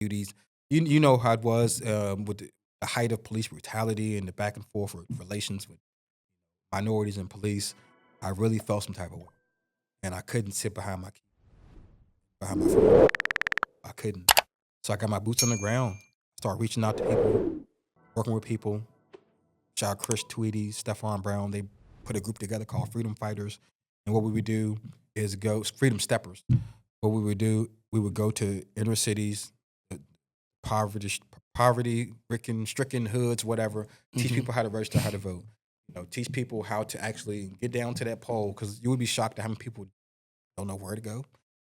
duties. You know how it was with the height of police brutality and the back and forth relations with minorities and police. I really felt some type of way, and I couldn't sit behind my phone. I couldn't. So I got my boots on the ground. Started reaching out to people, working with people. Shout out Chris Tweedy, Stephon Brown. They put a group together called Freedom Fighters. And what we would do is go Freedom Steppers. What we would do, we would go to inner cities, uh, poverty, stricken hoods, whatever. Teach Hmm. people how to register, how to vote. Teach people how to actually get down to that poll because you would be shocked at how many people don't know where to go,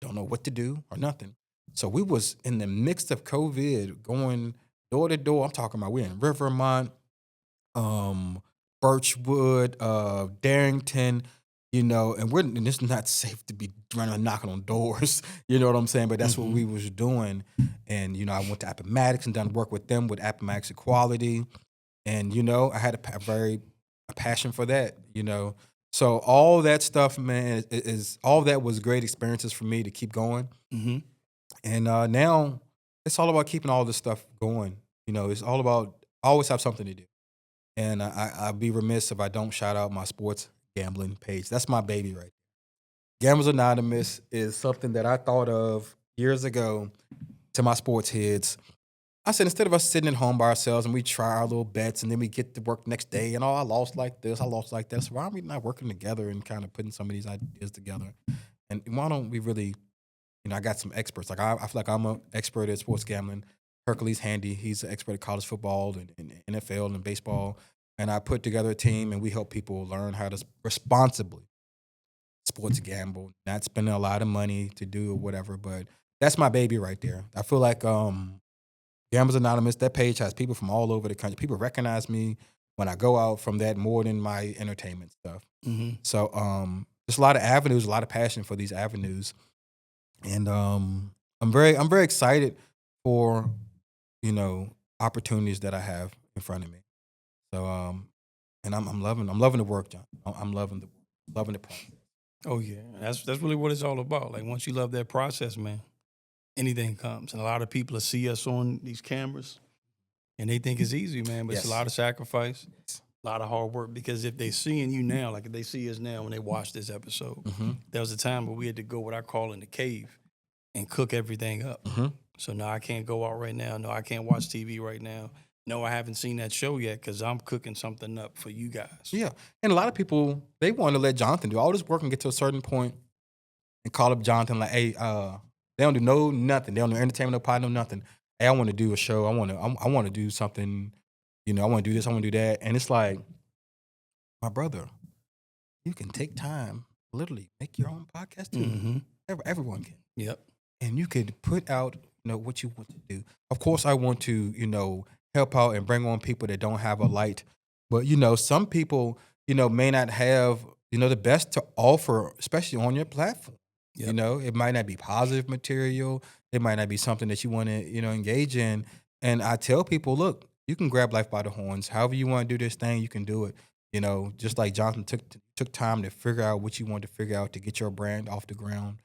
don't know what to do, or nothing. So we was in the midst of COVID, going door to door. I'm talking about we're in Rivermont, um, Birchwood, Darrington, and it's not safe to be running and knocking on doors. You know what I'm saying? But that's what Hmm. we was doing. And I went to Appomattox and done work with them with Appomattox Equality. And I had a passion for that. So all that stuff, man, is all that was great experiences for me to keep going. Hmm. And now it's all about keeping all this stuff going. It's all about I always have something to do. And I'd be remiss if I don't shout out my sports gambling page. That's my baby, right? Gamblers Anonymous is something that I thought of years ago to my sports heads. I said, instead of us sitting at home by ourselves and we try our little bets and then we get to work next day and I lost like this, I lost like that. So why are we not working together and kind of putting some of these ideas together? And why don't we really, I got some experts. Like I feel like I'm an expert at sports gambling. Hercules Handy, he's an expert at college football and NFL and baseball. And I put together a team and we help people learn how to responsibly sports gamble, not spending a lot of money to do or whatever. But that's my baby right there. I feel like Gamblers Anonymous, that page has people from all over the country. People recognize me when I go out from that more than my entertainment stuff. Hmm. So there's a lot of avenues, a lot of passion for these avenues. And I'm very excited for, opportunities that I have in front of me. So and I'm loving the work, John. I'm loving the process. Oh yeah, that's really what it's all about. Like once you love that process, man, anything comes. And a lot of people see us on these cameras and they think it's easy, man, but it's a Yes. lot of sacrifice, a lot of hard work. Because if they seeing you now, like if they see us now when they watch this episode, Mm-hmm. there was a time where we had to go what I call in the cave and cook everything up. Mm-hmm. So no, I can't go out right now. No, I can't watch TV right now. No, I haven't seen that show yet because I'm cooking something up for you guys. Yeah. And a lot of people they want to let Jonathan do all this work and get to a certain point and call up Jonathan like, hey, they don't do nothing. They don't do entertainment, no pod, no nothing. Hey, I want to do a show. I want to do something. I want to do this. I want to do that. And it's like, my brother, you can take time, literally make your own podcast too. Mm-hmm. Everyone can, Yep. and you could put out, what you want to do. Of course, I want to, help out and bring on people that don't have a light, but some people, may not have, the best to offer, especially on your platform. Yep. It might not be positive material. It might not be something that you want to, engage in. And I tell people, look, you can grab life by the horns. However you want to do this thing, you can do it. Just like Jonathan took time to figure out what you wanted to figure out to get your brand off the ground.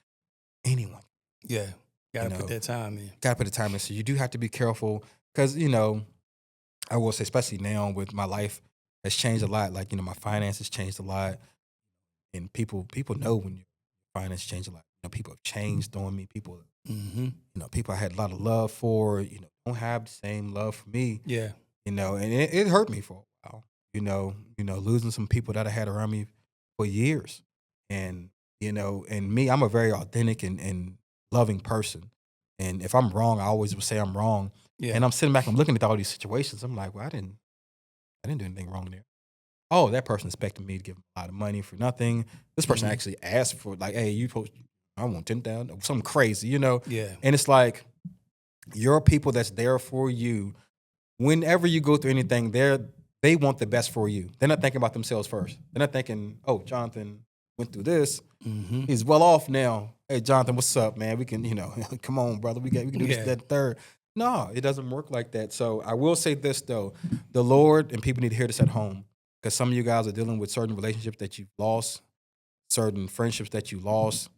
Anyone, Yeah. you Gotta put know, that time in. gotta put the time in. So you do have to be careful because I will say, especially now with my life has changed a lot. Like my finances changed a lot, and people know when your finance changed a lot. People have changed on me. People, Mm-hmm. people I had a lot of love for, don't have the same love for me. Yeah. And it hurt me for a while. Losing some people that I had around me for years, and and me, I'm a very authentic and loving person. And if I'm wrong, I always will say I'm wrong. Yeah. And I'm sitting back, I'm looking at all these situations. I'm like, well, I didn't do anything wrong there. Oh, that person expected me to give them a lot of money for nothing. This person Mhm. actually asked for like, hey, I want 10,000, something crazy, Yeah. And it's like your people that's there for you. Whenever you go through anything, they want the best for you. They're not thinking about themselves first. They're not thinking, oh, Jonathan went through this. Mm-hmm. He's well off now. Hey, Jonathan, what's up, man? We can, come on, brother. We can do this, Yeah. that, third. No, it doesn't work like that. So I will say this though, the Lord and people need to hear this at home because some of you guys are dealing with certain relationships that you've lost, certain friendships that you lost.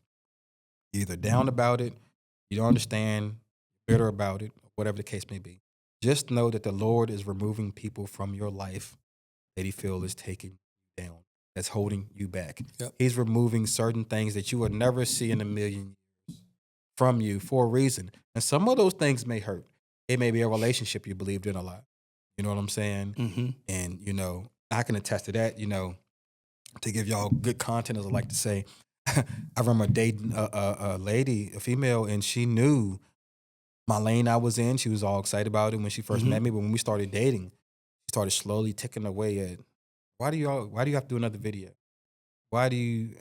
You're either down about it, you don't understand, bitter about it, whatever the case may be. Just know that the Lord is removing people from your life that he feels is taking you down, that's holding you back. Yep. He's removing certain things that you will never see in a million years from you for a reason. And some of those things may hurt. It may be a relationship you believed in a lot. You know what I'm saying? Mm-hmm. And, I can attest to that, to give y'all good content, as I like to say. I remember dating a lady, a female, and she knew my lane I was in. She was all excited about it when she 1st Mhm. met me. But when we started dating, she started slowly ticking away at, why do you have to do another video? Why do you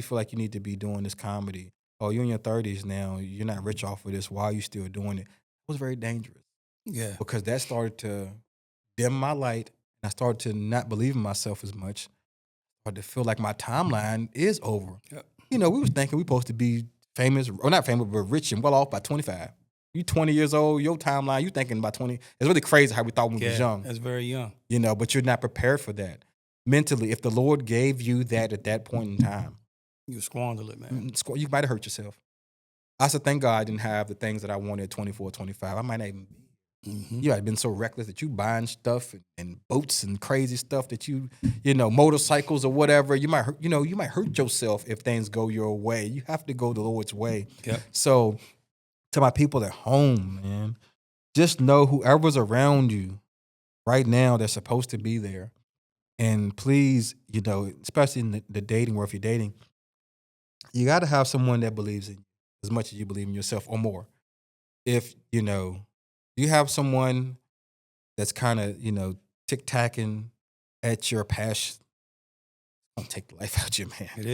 feel like you need to be doing this comedy? Oh, you're in your 30s now. You're not rich off of this. Why are you still doing it? It was very dangerous Yeah. because that started to dim my light. And I started to not believe in myself as much. Or to feel like my timeline is over. Yep. We was thinking we supposed to be famous, or not famous, but rich and well off by 25. You 20 years old, your timeline, you thinking about 20. It's really crazy how we thought when we was young, That's very young. but you're not prepared for that. Mentally, if the Lord gave you that at that point in time, You squandered it, man. you might have hurt yourself. I said, thank God I didn't have the things that I wanted at 24, 25. I might not even be. Mm-hmm. You had been so reckless that you buying stuff and boats and crazy stuff that motorcycles or whatever. You might hurt yourself if things go your way. You have to go the Lord's way. Yep. So to my people at home, man, just know whoever's around you right now that's supposed to be there. And please, especially in the dating world, if you're dating, you got to have someone that believes in you as much as you believe in yourself or more. If, you have someone that's kind of, tick-tacking at your passion, don't take the life out of you, man. It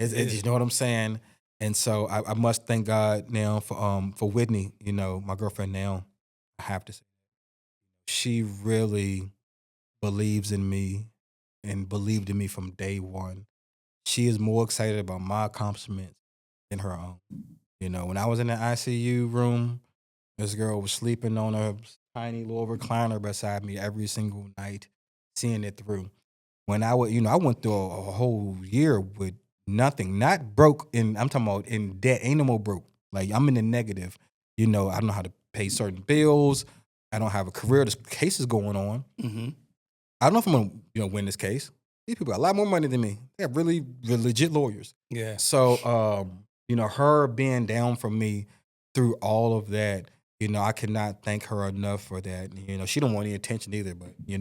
is. You know what I'm saying? And so I must thank God now for Whitney, my girlfriend now. I have to say, she really believes in me and believed in me from day one. She is more excited about my accomplishments than her own. When I was in the ICU room, this girl was sleeping on a tiny little recliner beside me every single night, seeing it through. When I went through a whole year with nothing, not broke, I'm talking about in debt, ain't no more broke. Like I'm in the negative. I don't know how to pay certain bills. I don't have a career. This case is going on. Mm-hmm. I don't know if I'm gonna, win this case. These people got a lot more money than me. They have really legit lawyers. Yeah. So, her being down for me through all of that, I cannot thank her enough for that. She don't want any attention either, but she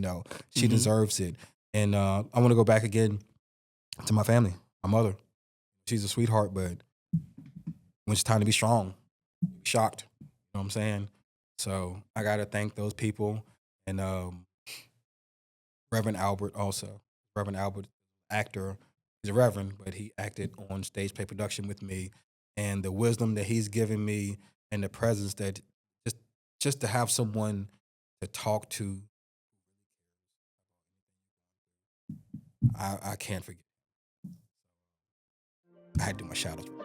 Mhm. deserves it. And I want to go back again to my family, my mother. She's a sweetheart, but when it's time to be strong, be shocked. You know what I'm saying? So I gotta thank those people and Reverend Albert also. Reverend Albert, actor, he's a reverend, but he acted on stage play production with me, and the wisdom that he's given me, and the presence that just to have someone to talk to, I can't forget. I had to do my shout out.